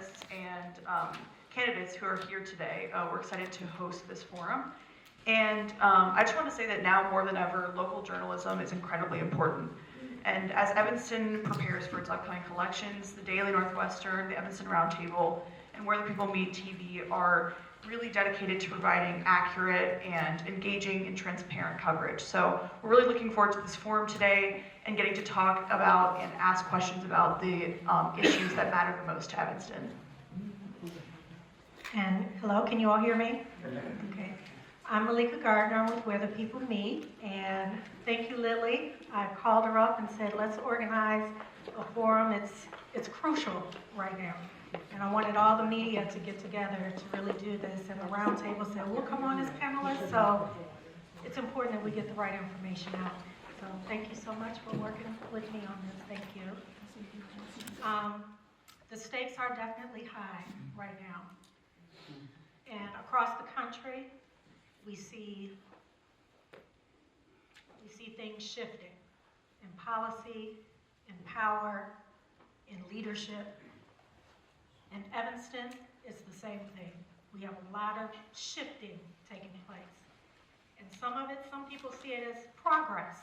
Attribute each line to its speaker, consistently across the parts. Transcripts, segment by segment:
Speaker 1: panelists and candidates who are here today. We're excited to host this forum. And I just want to say that now more than ever, local journalism is incredibly important. And as Evanston prepares for its upcoming elections, the Daily Northwestern, the Evanston Roundtable, and Where the People Meet TV are really dedicated to providing accurate and engaging and transparent coverage. So we're really looking forward to this forum today and getting to talk about and ask questions about the issues that matter the most to Evanston.
Speaker 2: And hello, can you all hear me? Okay. I'm Malika Gardner with Where the People Meet, and thank you, Lily. I called her up and said, let's organize a forum. It's crucial right now. And I wanted all the media to get together to really do this. And the roundtable said, we'll come on as panelists. So it's important that we get the right information out. So thank you so much for working with me on this. Thank you. The stakes are definitely high right now. And across the country, we see things shifting in policy, in power, in leadership. And Evanston is the same thing. We have a lot of shifting taking place. And some people see it as progress,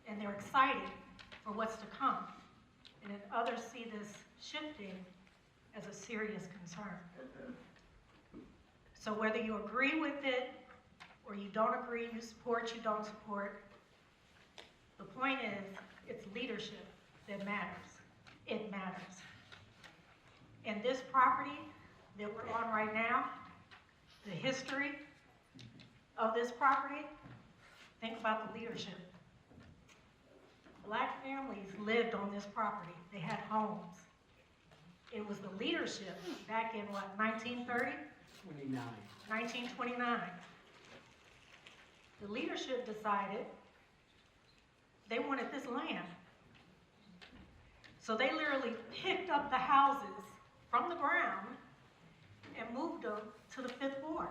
Speaker 2: and they're excited for what's to come. And then others see this shifting as a serious concern. So whether you agree with it or you don't agree, you support, you don't support, the point is it's leadership that matters. It matters. And this property that we're on right now, the history of this property, think about the leadership. Black families lived on this property. They had homes. It was the leadership back in what, 1930? 1929. The leadership decided they wanted this land. So they literally picked up the houses from the ground and moved them to the 5th Ward.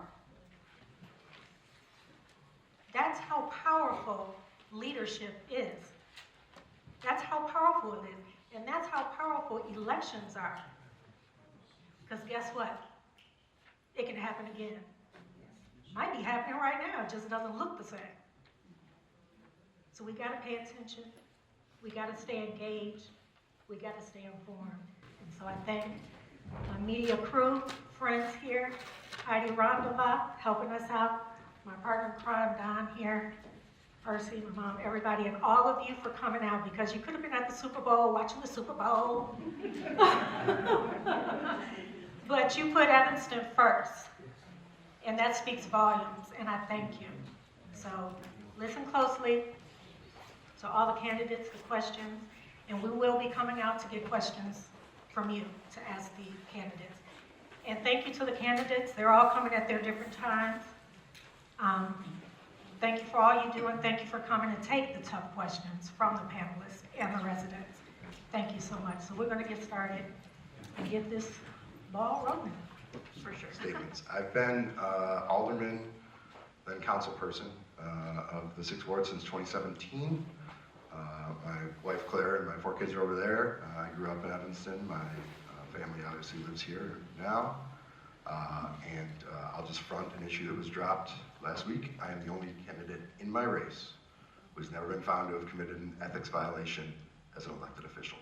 Speaker 2: That's how powerful leadership is. That's how powerful it is. And that's how powerful elections are. Because guess what? It can happen again. Might be happening right now, it just doesn't look the same. So we gotta pay attention, we gotta stay engaged, we gotta stay informed. And so I thank my media crew, friends here, Heidi Randhava helping us out, my partner in crime, Don here, Percy, my mom, everybody, and all of you for coming out, because you could have been at the Super Bowl, watching the Super Bowl. But you put Evanston first, and that speaks volumes, and I thank you. So listen closely to all the candidates, the questions, and we will be coming out to get questions from you to ask the candidates. And thank you to the candidates. They're all coming at their different times. Thank you for all you do, and thank you for coming and take the tough questions from the panelists and the residents. Thank you so much. So we're going to get started and get this ball rolling.
Speaker 1: For sure.
Speaker 3: Statements. I've been alderman, then council person of the 6th Ward since 2017. My wife Claire and my 4 kids are over there. I grew up in Evanston. My family obviously lives here now. And I'll just front an issue that was dropped last week. I am the only candidate in my race who's never been found to have committed an ethics violation as an elected official.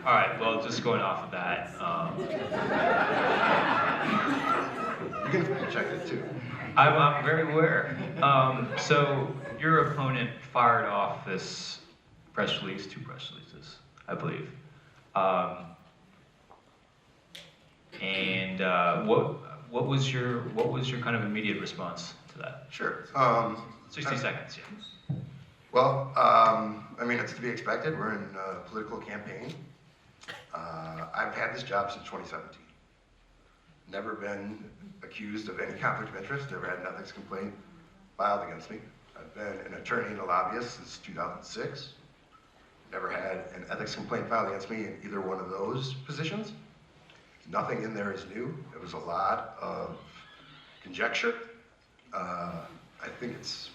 Speaker 4: All right, well, just going off of that.
Speaker 3: You can fact check it too.
Speaker 4: I'm very aware. So your opponent fired off this press release, 2 press releases, I believe. And what was your kind of immediate response to that?
Speaker 3: Sure.
Speaker 4: 60 seconds, yeah.
Speaker 3: Well, I mean, it's to be expected. We're in a political campaign. I've had this job since 2017. Never been accused of any conflict of interest, never had an ethics complaint filed against me. I've been an attorney and a lobbyist since 2006. Never had an ethics complaint filed against me in either one of those positions. Nothing in there is new. It was a lot of conjecture. I think it's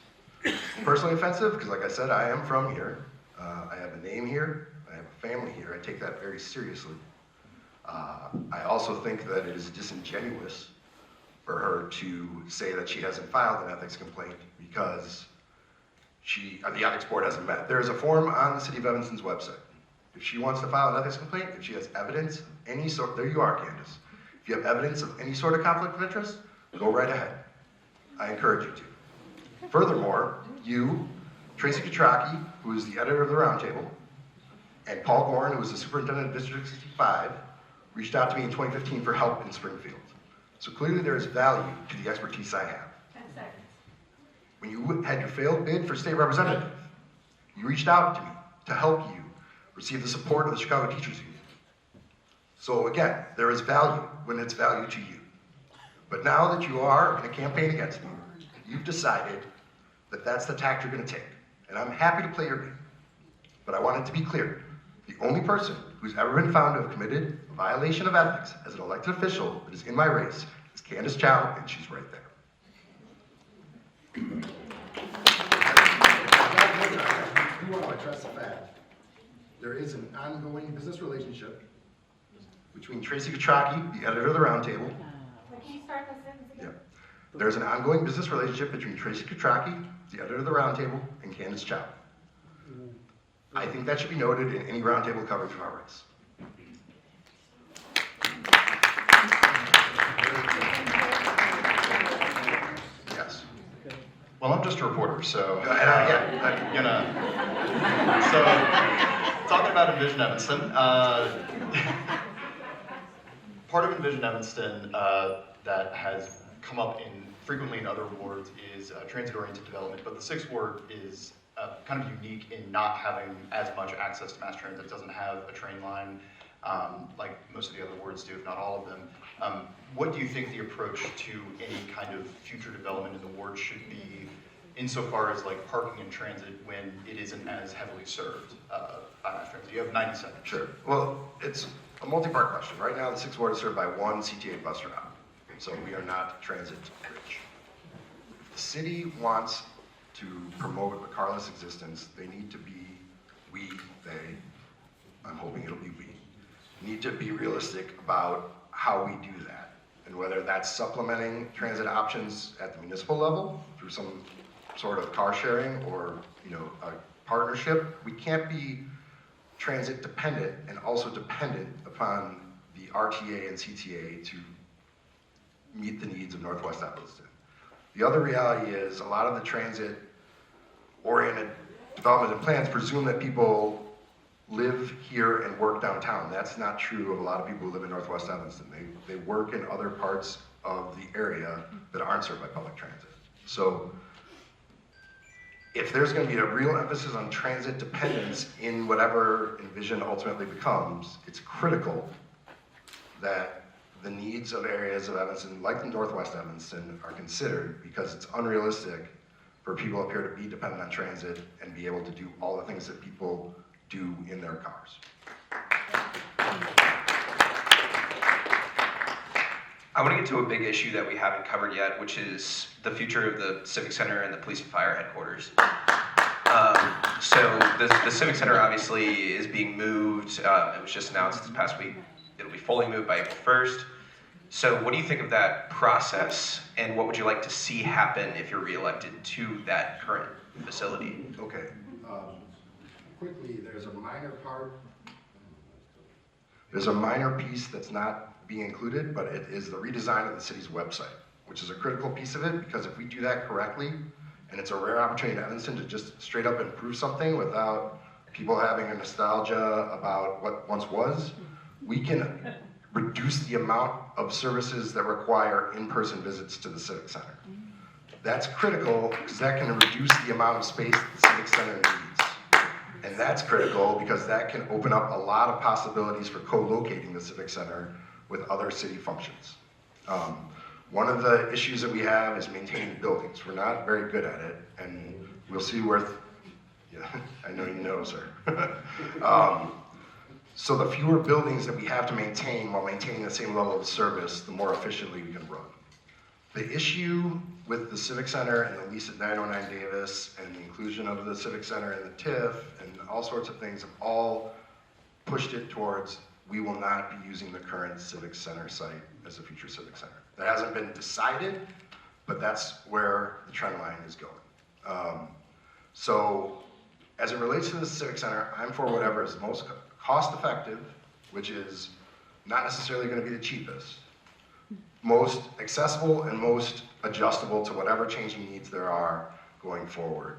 Speaker 3: personally offensive because, like I said, I am from here. I have a name here. I have a family here. I take that very seriously. I also think that it is disingenuous for her to say that she hasn't filed an ethics complaint because the ethics board hasn't met. There is a form on the City of Evanston's website. If she wants to file an ethics complaint, if she has evidence, any sort, there you are, Candace. If you have evidence of any sort of conflict of interest, go right ahead. I encourage you to. Furthermore, you, Tracy Kutraki, who is the editor of the Roundtable, and Paul Gorn, who is the superintendent of District 65, reached out to me in 2015 for help in Springfield. So clearly there is value to the expertise I have.
Speaker 2: 10 seconds.
Speaker 3: When you had your failed bid for state representative, you reached out to me to help you receive the support of the Chicago Teachers Union. So again, there is value when it's value to you. But now that you are in a campaign against me, you've decided that that's the tack you're going to take. And I'm happy to play your game. But I want it to be clear. The only person who's ever been found to have committed a violation of ethics as an elected official that is in my race is Candance Chow, and she's right there.
Speaker 5: I do want to address the fact there is an ongoing business relationship
Speaker 3: Between Tracy Kutraki, the editor of the Roundtable,
Speaker 2: Can you start the sentence again?
Speaker 3: there's an ongoing business relationship between Tracy Kutraki, the editor of the Roundtable, and Candance Chow. I think that should be noted in any Roundtable coverage of our race. Yes.
Speaker 6: Well, I'm just a reporter, so
Speaker 3: And
Speaker 6: I'm gonna. So, talking about Envision Evanston, part of Envision Evanston that has come up frequently in other wards is transit-oriented development, but the Sixth Ward is kind of unique in not having as much access to mass transit. It doesn't have a train line like most of the other wards do, if not all of them. What do you think the approach to any kind of future development in the ward should be, insofar as like parking and transit when it isn't as heavily served by mass transit? You have 90 seconds.
Speaker 3: Sure. Well, it's a multi-part question. Right now, the Sixth Ward is served by one CTA bus route, so we are not transit rich. If the city wants to promote a carless existence, they need to be, I'm hoping it'll be we, need to be realistic about how we do that. And whether that's supplementing transit options at the municipal level through some sort of car sharing or, a partnership, we can't be transit dependent and also dependent upon the RTA and CTA to meet the needs of Northwest Evanston. The other reality is a lot of the transit-oriented development and plans presume that people live here and work downtown. That's not true of a lot of people who live in Northwest Evanston. They work in other parts of the area that aren't served by public transit. So if there's going to be a real emphasis on transit dependence in whatever Envision ultimately becomes, it's critical that the needs of areas of Evanston, like the Northwest Evanston, are considered, because it's unrealistic for people up here to be dependent on transit and be able to do all the things that people do in their cars.
Speaker 7: I want to get to a big issue that we haven't covered yet, which is the future of the Civic Center and the Police and Fire headquarters. So the Civic Center obviously is being moved. It was just announced this past week. It'll be fully moved by April 1st. So what do you think of that process, and what would you like to see happen if you're reelected to that current facility?
Speaker 3: Okay.
Speaker 5: quickly, there's a minor part.
Speaker 3: There's a minor piece that's not being included, but it is the redesign of the city's website, which is a critical piece of it, because if we do that correctly, and it's a rare opportunity in Evanston to just straight up improve something without people having a nostalgia about what once was, we can reduce the amount of services that require in-person visits to the Civic Center. That's critical because that can reduce the amount of space that the Civic Center needs. And that's critical because that can open up a lot of possibilities for co-locating the Civic Center with other city functions. One of the issues that we have is maintaining buildings. We're not very good at it, and we'll see where, yeah, I know you know, sir. So the fewer buildings that we have to maintain while maintaining the same level of service, the more efficiently we can run. The issue with the Civic Center and the lease at 909 Davis and the inclusion of the Civic Center and the TIF and all sorts of things have all pushed it towards we will not be using the current Civic Center site as a future Civic Center. That hasn't been decided, but that's where the trend line is going. So as it relates to the Civic Center, I'm for whatever is most cost effective, which is not necessarily going to be the cheapest, most accessible and most adjustable to whatever changing needs there are going forward.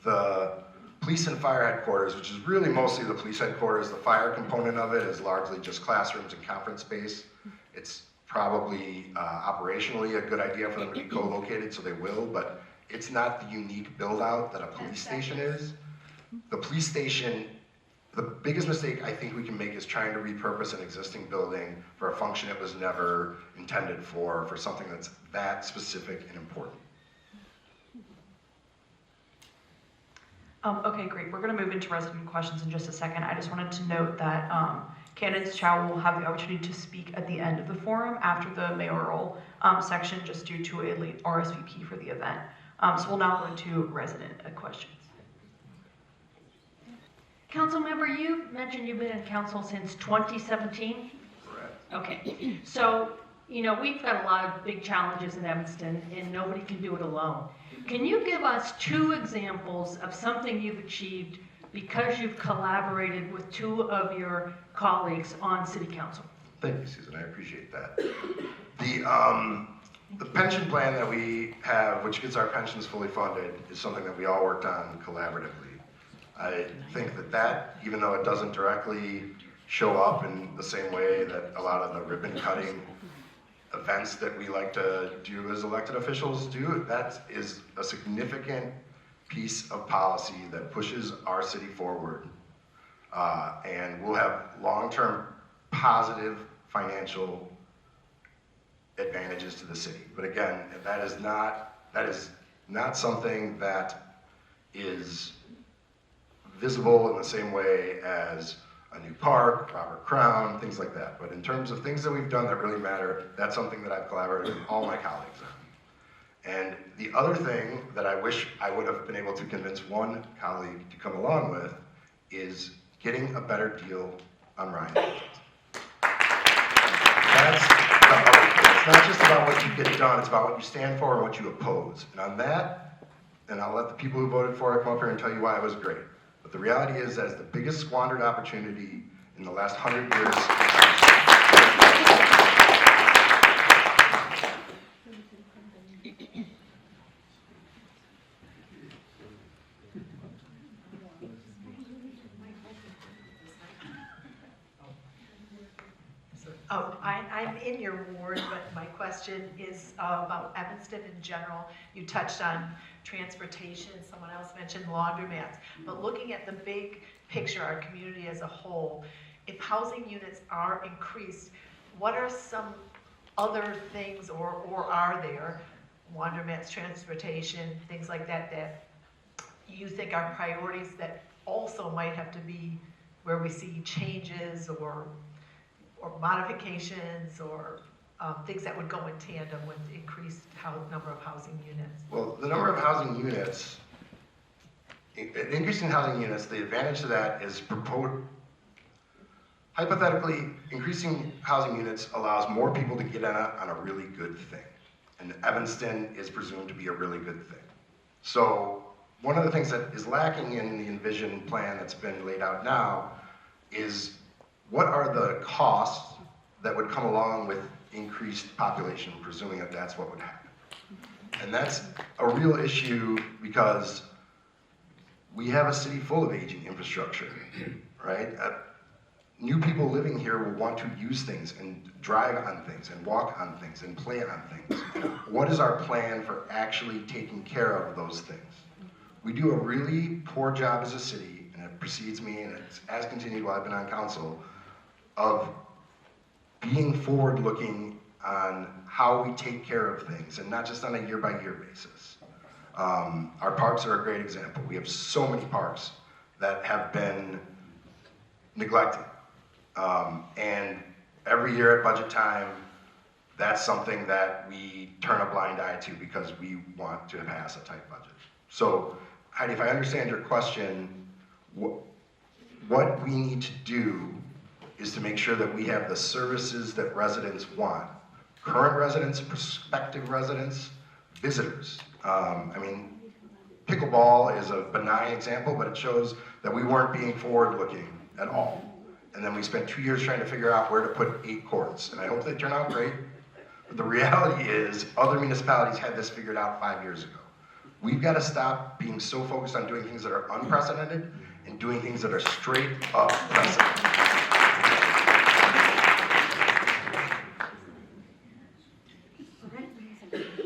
Speaker 3: The police and fire headquarters, which is really mostly the police headquarters, the fire component of it is largely just classrooms and conference space. It's probably operationally a good idea for them to be co-located, so they will, but it's not the unique build-out that a police station is. The police station, the biggest mistake I think we can make is trying to repurpose an existing building for a function it was never intended for something that's that specific and important.
Speaker 1: Okay, great. We're going to move into resident questions in just a second. I just wanted to note that Candance Chow will have the opportunity to speak at the end of the forum after the mayoral section, just due to a late RSVP for the event. So we'll now go into resident questions.
Speaker 8: Councilmember, you mentioned you've been in council since 2017?
Speaker 3: Correct.
Speaker 8: Okay, so, you know, we've got a lot of big challenges in Evanston, and nobody can do it alone. Can you give us 2 examples of something you've achieved because you've collaborated with 2 of your colleagues on city council?
Speaker 3: Thank you, Susan, I appreciate that. The pension plan that we have, which gets our pensions fully funded, is something that we all worked on collaboratively. I think that, even though it doesn't directly show up in the same way that a lot of the ribbon cutting events that we like to do as elected officials do, that is a significant piece of policy that pushes our city forward. And we'll have long-term positive financial advantages to the city. But again, that is not something that is visible in the same way as a new park, Robert Crown, things like that. But in terms of things that we've done that really matter, that's something that I've collaborated with all my colleagues on. And the other thing that I wish I would have been able to convince one colleague to come along with is getting a better deal on Ryan. That's the other thing. It's not just about what you get done, it's about what you stand for and what you oppose. And on that, and I'll let the people who voted for it come up here and tell you why it was great. But the reality is that is the biggest squandered opportunity in the last 100 years.
Speaker 9: I'm in your ward, but my question is about Evanston in general. You touched on transportation, someone else mentioned laundromats, but looking at the big picture, our community as a whole, if housing units are increased, what are some other things, or are there, laundromats, transportation, things like that, that you think are priorities that also might have to be where we see changes or modifications or things that would go in tandem with increased number of housing units?
Speaker 3: Well, the number of housing units, increasing housing units, the advantage to that is hypothetically, increasing housing units allows more people to get in on a really good thing. And Evanston is presumed to be a really good thing. So one of the things that is lacking in the Envision plan that's been laid out now is what are the costs that would come along with increased population, presuming that that's what would happen. And that's a real issue because we have a city full of aging infrastructure, right? New people living here will want to use things and drive on things and walk on things and play on things. What is our plan for actually taking care of those things? We do a really poor job as a city, and it precedes me, and it has continued while I've been on council, of being forward-looking on how we take care of things, and not just on a year-by-year basis. Our parks are a great example. We have so many parks that have been neglected. And every year at budget time, that's something that we turn a blind eye to because we want to pass a tight budget. So, Heidi, if I understand your question, what we need to do is to make sure that we have the services that residents want. Current residents, prospective residents, visitors. I mean, pickleball is a benign example, but it shows that we weren't being forward-looking at all. And then we spent 2 years trying to figure out where to put 8 courts. And I hope they turn out great. But the reality is, other municipalities had this figured out 5 years ago. We've got to stop being so focused on doing things that are unprecedented and doing things that are straight up precedented.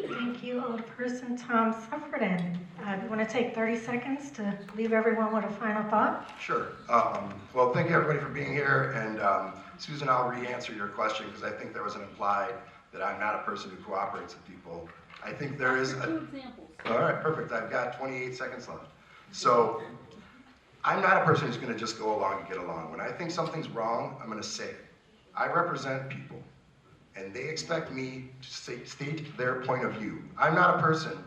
Speaker 2: Thank you, Alderperson Tom Suffredin. You want to take 30 seconds to leave everyone with a final thought?
Speaker 3: Sure. Well, thank you everybody for being here. And Susan, I'll re-answer your question because I think there was an implied that I'm not a person who cooperates with people. I think there is a...
Speaker 10: 2 examples.
Speaker 3: All right, perfect. I've got 28 seconds left. So I'm not a person who's going to just go along and get along. When I think something's wrong, I'm going to say it. I represent people, and they expect me to state their point of view. I'm not a person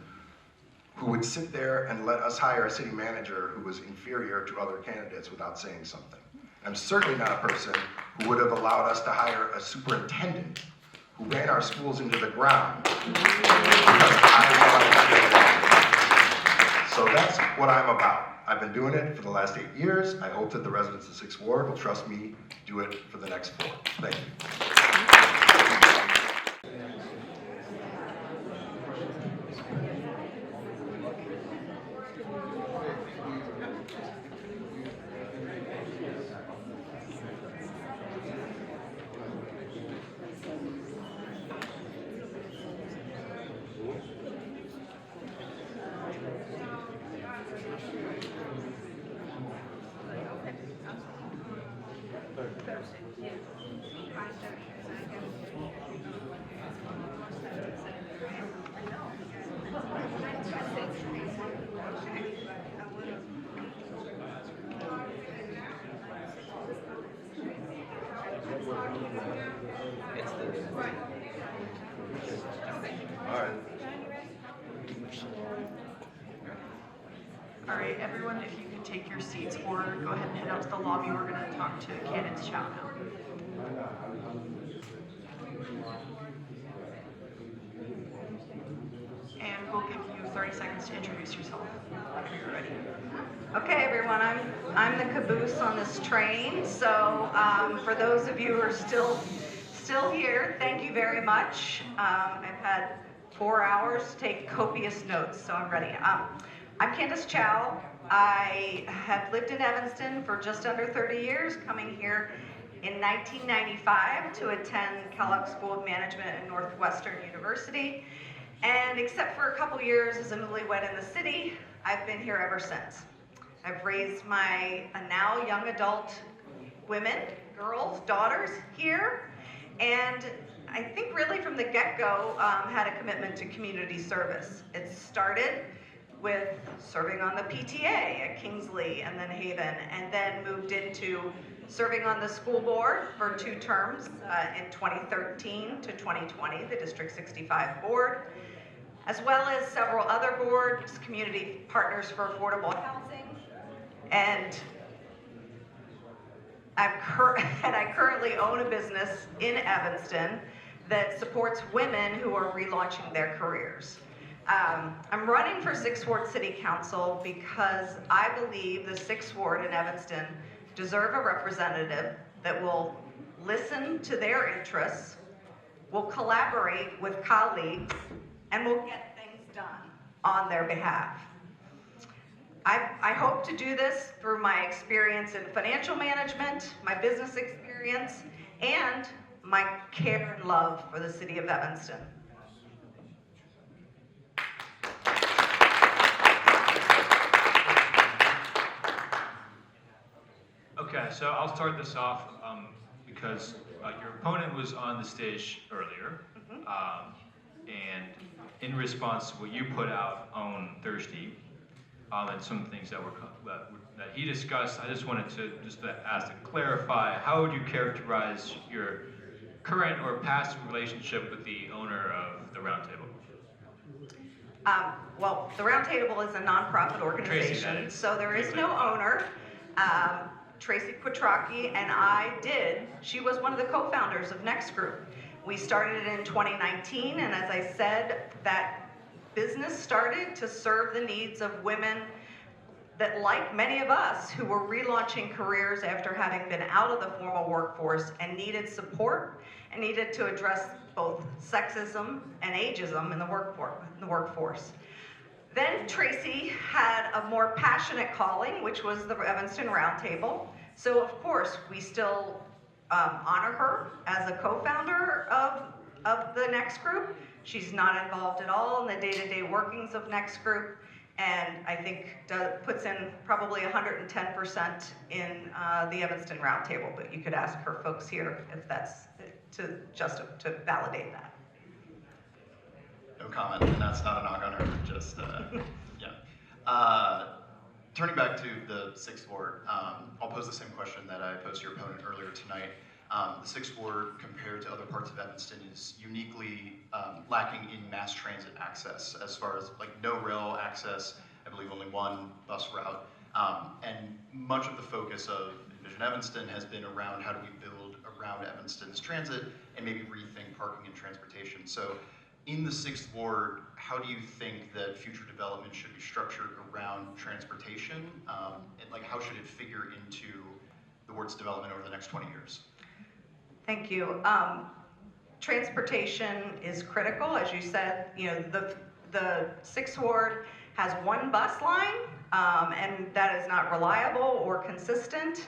Speaker 3: who would sit there and let us hire a city manager who was inferior to other candidates without saying something. I'm certainly not a person who would have allowed us to hire a superintendent who ran our schools into the ground because I wanted to. So that's what I'm about. I've been doing it for the last 8 years. I hope that the residents of 6th Ward will trust me to do it for the next 4. Thank you.
Speaker 1: All right, everyone, if you could take your seats or go ahead and head out to the lobby. We're going to talk to Candance Chow now. And we'll give you 30 seconds to introduce yourself whenever you're ready.
Speaker 11: Okay, everyone, I'm the caboose on this train. So for those of you who are still here, thank you very much. I've had 4 hours to take copious notes, so I'm ready. I'm Candance Chow. I have lived in Evanston for just under 30 years, coming here in 1995 to attend Kellogg School of Management at Northwestern University. And except for a couple years as a newlywed in the city, I've been here ever since. I've raised my now young adult women, girls, daughters here, and I think really from the get-go had a commitment to community service. It started with serving on the PTA at Kingsley and then Haven, and then moved into serving on the school board for 2 terms in 2013 to 2020, the District 65 board, as well as several other boards, Community Partners for Affordable Housing, and I currently own a business in Evanston that supports women who are relaunching their careers. I'm running for 6th Ward City Council because I believe the 6th Ward in Evanston deserve a representative that will listen to their interests, will collaborate with colleagues, and will get things done on their behalf. I hope to do this through my experience in financial management, my business experience, and my care and love for the city of Evanston.
Speaker 4: Okay, so I'll start this off because your opponent was on the stage earlier, and in response to what you put out on Thursday, and some things that that he discussed. I just wanted to ask to clarify, how would you characterize your current or past relationship with the owner of the Roundtable?
Speaker 11: Well, the Roundtable is a nonprofit
Speaker 4: Tracy,
Speaker 11: organization,
Speaker 4: that is.
Speaker 11: so there is no owner. Tracy Quattrocki and she was one of the co-founders of Next Group. We started it in 2019, and as I said, that business started to serve the needs of women that, like many of us, who were relaunching careers after having been out of the formal workforce and needed support and needed to address both sexism and ageism in the workforce. Then Tracy had a more passionate calling, which was the Evanston Roundtable. So of course, we still honor her as a co-founder of the Next Group. She's not involved at all in the day-to-day workings of Next Group, and I think puts in probably 110% in the Evanston Roundtable, but you could ask her folks here if that's to validate that.
Speaker 6: No comment, and that's not a knock on her, just, yeah. Turning back to the 6th Ward, I'll pose the same question that I posed to your opponent earlier tonight. The 6th Ward, compared to other parts of Evanston, is uniquely lacking in mass transit access, as far as like no rail access, I believe only one bus route. And much of the focus of Envision Evanston has been around how do we build around Evanston's transit and maybe rethink parking and transportation. So in the 6th Ward, how do you think that future development should be structured around transportation? And like, how should it figure into the ward's development over the next 20 years?
Speaker 11: Thank you. Transportation is critical, as you said. You know, the 6th Ward has one bus line, and that is not reliable or consistent.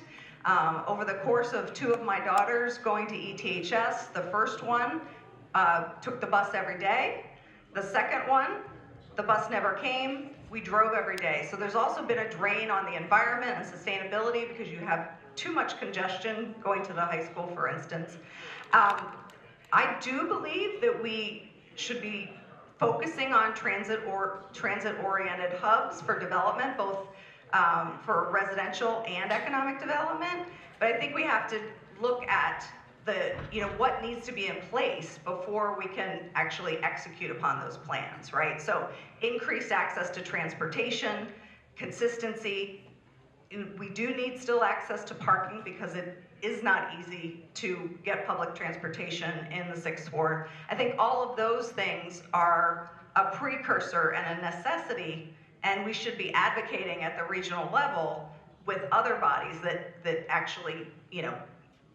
Speaker 11: Over the course of 2 of my daughters going to ETHS, the first one took the bus every day. The second one, the bus never came. We drove every day. So there's also been a drain on the environment and sustainability because you have too much congestion going to the high school, for instance. I do believe that we should be focusing on transit-oriented hubs for development, both for residential and economic development. But I think we have to look at what needs to be in place before we can actually execute upon those plans, right? So increased access to transportation, consistency. We do need still access to parking because it is not easy to get public transportation in the 6th Ward. I think all of those things are a precursor and a necessity, and we should be advocating at the regional level with other bodies that actually,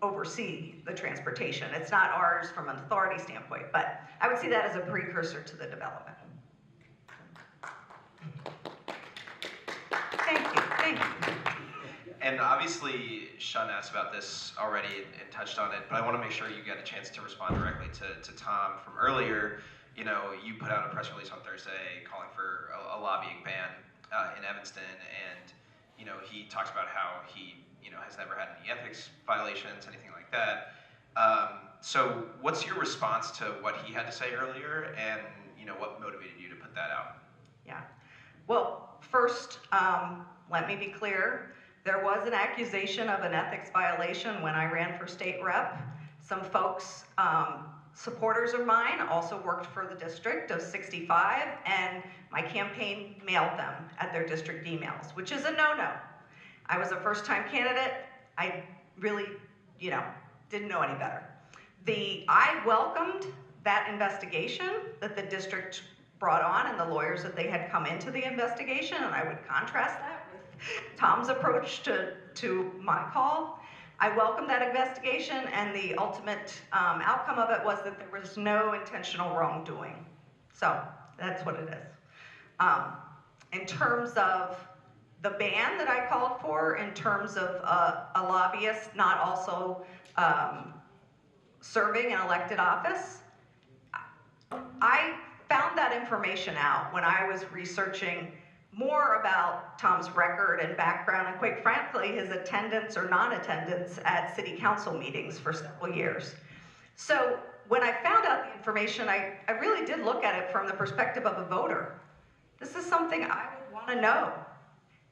Speaker 11: oversee the transportation. It's not ours from an authority standpoint, but I would see that as a precursor to the development. Thank you.
Speaker 7: And obviously, Shun asked about this already and touched on it, but I want to make sure you get a chance to respond directly to Tom from earlier. You put out a press release on Thursday calling for a lobbying ban in Evanston, and he talks about how he has never had any ethics violations, anything like that. So what's your response to what he had to say earlier, and what motivated you to put that out?
Speaker 11: Yeah. Well, first, let me be clear. There was an accusation of an ethics violation when I ran for state rep. Some folks, supporters of mine, also worked for the district of 65, and my campaign mailed them at their district emails, which is a no-no. I was a first-time candidate. I really, didn't know any better. I welcomed that investigation that the district brought on and the lawyers that they had come into the investigation, and I would contrast that with Tom's approach to my call. I welcomed that investigation, and the ultimate outcome of it was that there was no intentional wrongdoing. So that's what it is. In terms of the ban that I called for, in terms of a lobbyist not also serving an elected office, I found that information out when I was researching more about Tom's record and background, and quite frankly, his attendance or non-attendance at city council meetings for several years. So when I found out the information, I really did look at it from the perspective of a voter. This is something I would want to know.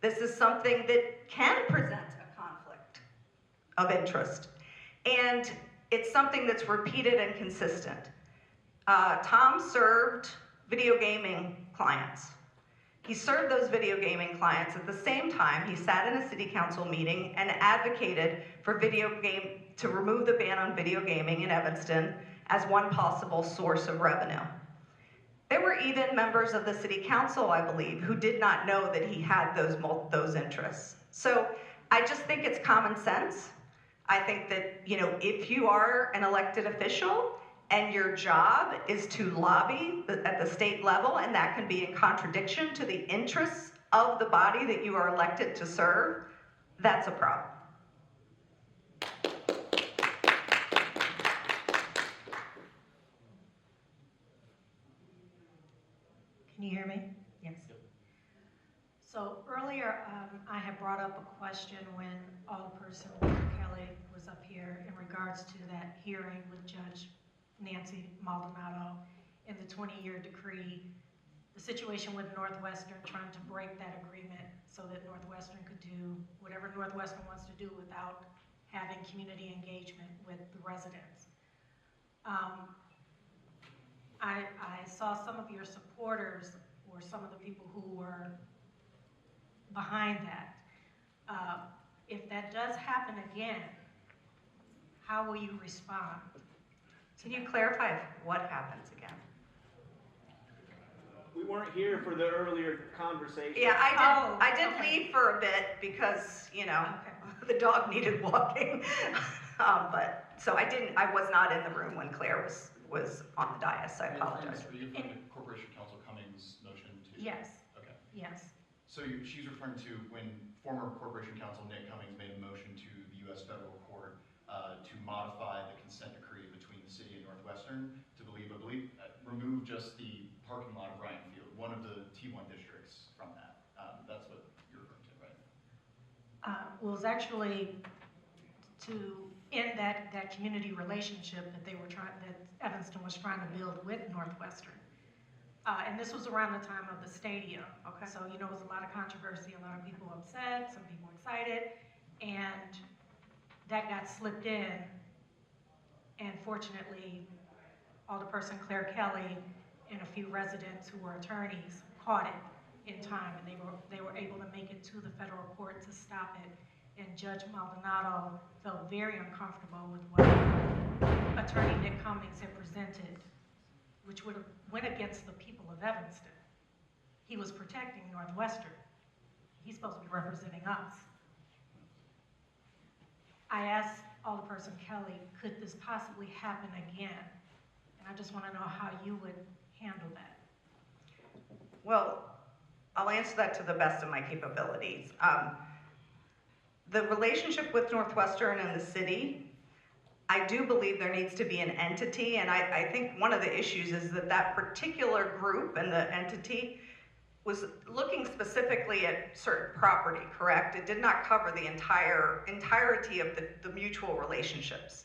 Speaker 11: This is something that can present a conflict of interest. And it's something that's repeated and consistent. Tom served video gaming clients. He served those video gaming clients at the same time he sat in a city council meeting and advocated for to remove the ban on video gaming in Evanston as one possible source of revenue. There were even members of the city council, I believe, who did not know that he had those interests. So I just think it's common sense. I think that, if you are an elected official and your job is to lobby at the state level, and that can be in contradiction to the interests of the body that you are elected to serve, that's a problem.
Speaker 2: Can you hear me? Yes. So earlier, I had brought up a question when Alderperson Kelly was up here in regards to that hearing with Judge Nancy Maldonado in the 20-year decree, the situation with Northwestern trying to break that agreement so that Northwestern could do whatever Northwestern wants to do without having community engagement with the residents. I saw some of your supporters or some of the people who were behind that. If that does happen again, how will you respond?
Speaker 11: Can you clarify what happens again?
Speaker 10: We weren't here for the earlier conversation.
Speaker 11: Yeah, I did
Speaker 2: okay.
Speaker 11: leave for a bit because,
Speaker 2: Okay.
Speaker 11: the dog needed walking. So I was not in the room when Claire was on the dais. I apologize.
Speaker 6: Are you referring to Corporation Counsel Cummings' motion to?
Speaker 2: Yes.
Speaker 6: Okay.
Speaker 2: Yes.
Speaker 6: So she's referring to when former Corporation Counsel Nick Cummings made a motion to the U.S. Federal Court to modify the consent decree between the city and Northwestern to remove just the parking lot of Ryan Field, one of the T1 districts from that. That's what you're referring to, right?
Speaker 2: Well, it's actually to end that community relationship that that Evanston was trying to build with Northwestern. And this was around the time of the stadium.
Speaker 11: Okay.
Speaker 2: So, it was a lot of controversy, a lot of people upset, some people excited, and that got slipped in. And fortunately, Alderperson Claire Kelly and a few residents who were attorneys caught it in time, and they were able to make it to the federal court to stop it. And Judge Maldonado felt very uncomfortable with what Attorney Nick Cummings had presented, which would have went against the people of Evanston. He was protecting Northwestern. He's supposed to be representing us. I asked Alderperson Kelly, could this possibly happen again? And I just want to know how you would handle that.
Speaker 11: Well, I'll answer that to the best of my capabilities. The relationship with Northwestern and the city, I do believe there needs to be an entity, and I think one of the issues is that particular group and the entity was looking specifically at certain property, correct? It did not cover the entirety of the mutual relationships.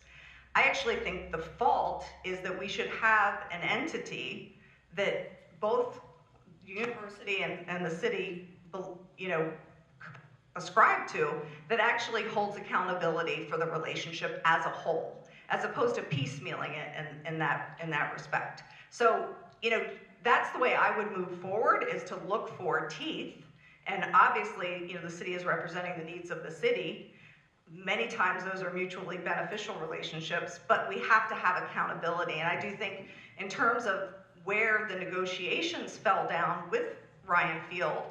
Speaker 11: I actually think the fault is that we should have an entity that both the university and the city, ascribe to, that actually holds accountability for the relationship as a whole, as opposed to piecemealing it in that respect. So, that's the way I would move forward, is to look for teeth. And obviously, the city is representing the needs of the city. Many times those are mutually beneficial relationships, but we have to have accountability. And I do think in terms of where the negotiations fell down with Ryan Field,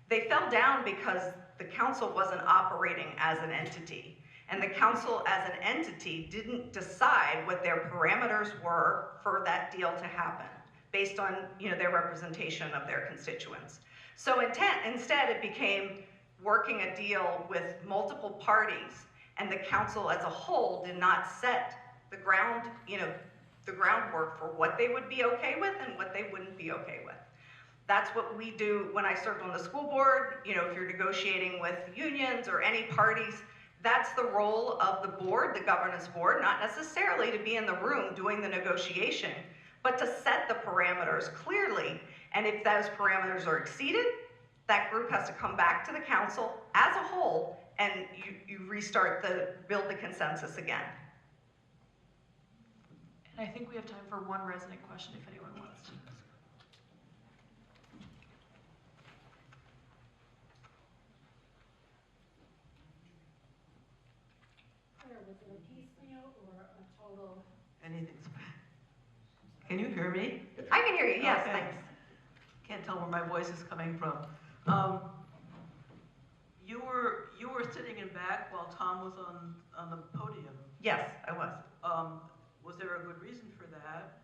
Speaker 11: they fell down because the council wasn't operating as an entity. And the council as an entity didn't decide what their parameters were for that deal to happen, based on their representation of their constituents. So instead it became working a deal with multiple parties, and the council as a whole did not set the groundwork for what they would be okay with and what they wouldn't be okay with. That's what we do when I served on the school board. If you're negotiating with unions or any parties, that's the role of the board, the governance board, not necessarily to be in the room doing the negotiation, but to set the parameters clearly. And if those parameters are exceeded, that group has to come back to the council as a whole, and you restart build the consensus again.
Speaker 1: And I think we have time for one resident question if anyone wants to.
Speaker 2: Was it a piecemeal or a total?
Speaker 12: Anything's. Can you hear me?
Speaker 11: I can hear you, yes,
Speaker 12: Okay.
Speaker 11: thanks.
Speaker 12: Can't tell where my voice is coming from. You were sitting in back while Tom was on the podium.
Speaker 11: Yes, I was.
Speaker 12: Was there a good reason for that?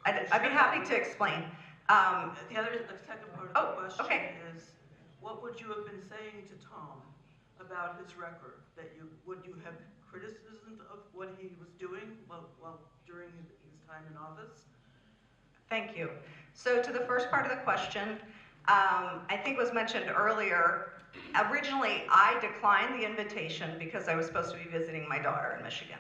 Speaker 11: I'd be happy to explain.
Speaker 12: The second part of the question
Speaker 11: okay.
Speaker 12: is, what would you have been saying to Tom about his record? Would you have criticism of what he was doing while during his time in office?
Speaker 11: Thank you. So to the first part of the question, I think was mentioned earlier, originally I declined the invitation because I was supposed to be visiting my daughter in Michigan.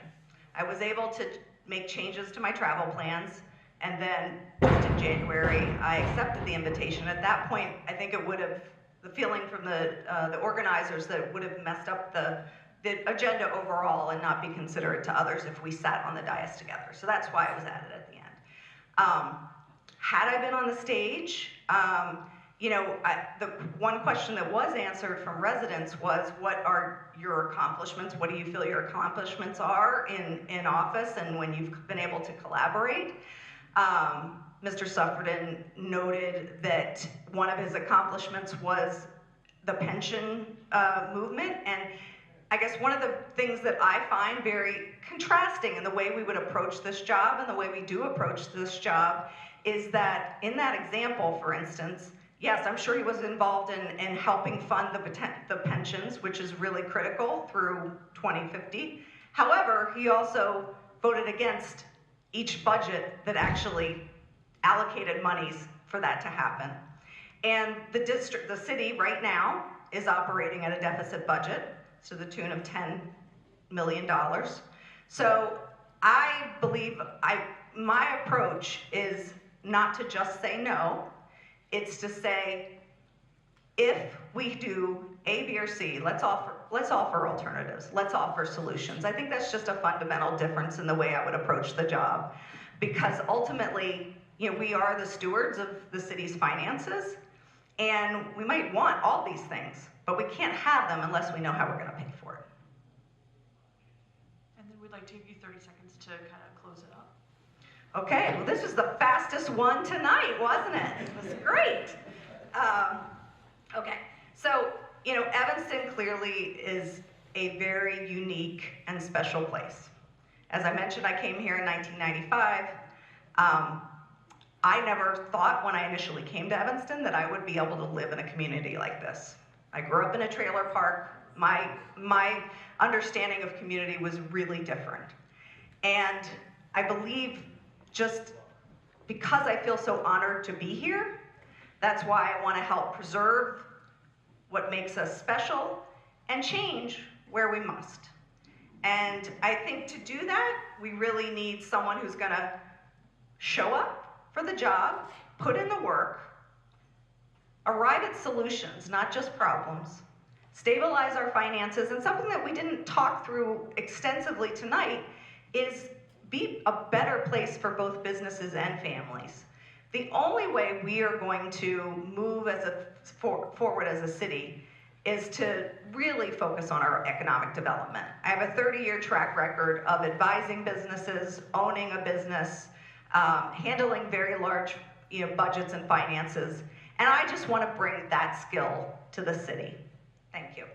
Speaker 11: I was able to make changes to my travel plans, and then just in January, I accepted the invitation. At that point, I think it would have, the feeling from the organizers that it would have messed up the agenda overall and not be considerate to others if we sat on the dais together. So that's why I was added at the end. Had I been on the stage, the one question that was answered from residents was, what are your accomplishments? What do you feel your accomplishments are in office and when you've been able to collaborate? Mr. Suffredin noted that one of his accomplishments was the pension movement, and I guess one of the things that I find very contrasting in the way we would approach this job and the way we do approach this job is that in that example, for instance, yes, I'm sure he was involved in helping fund the pensions, which is really critical through 2050. However, he also voted against each budget that actually allocated monies for that to happen. And the city right now is operating at a deficit budget to the tune of $10 million. So I believe my approach is not to just say no, it's to say, if we do A, B, or C, let's offer alternatives, let's offer solutions. I think that's just a fundamental difference in the way I would approach the job, because ultimately, we are the stewards of the city's finances, and we might want all these things, but we can't have them unless we know how we're going to pay for it.
Speaker 1: And then we'd like to give you 30 seconds to kind of close it up.
Speaker 11: Okay, well, this was the fastest one tonight, wasn't it? It was great. Okay, so, Evanston clearly is a very unique and special place. As I mentioned, I came here in 1995. I never thought when I initially came to Evanston that I would be able to live in a community like this. I grew up in a trailer park. My understanding of community was really different. And I believe just because I feel so honored to be here, that's why I want to help preserve what makes us special and change where we must. And I think to do that, we really need someone who's going to show up for the job, put in the work, arrive at solutions, not just problems, stabilize our finances, and something that we didn't talk through extensively tonight is be a better place for both businesses and families. The only way we are going to move forward as a city is to really focus on our economic development. I have a 30-year track record of advising businesses, owning a business, handling very large budgets and finances, and I just want to bring that skill to the city. Thank you.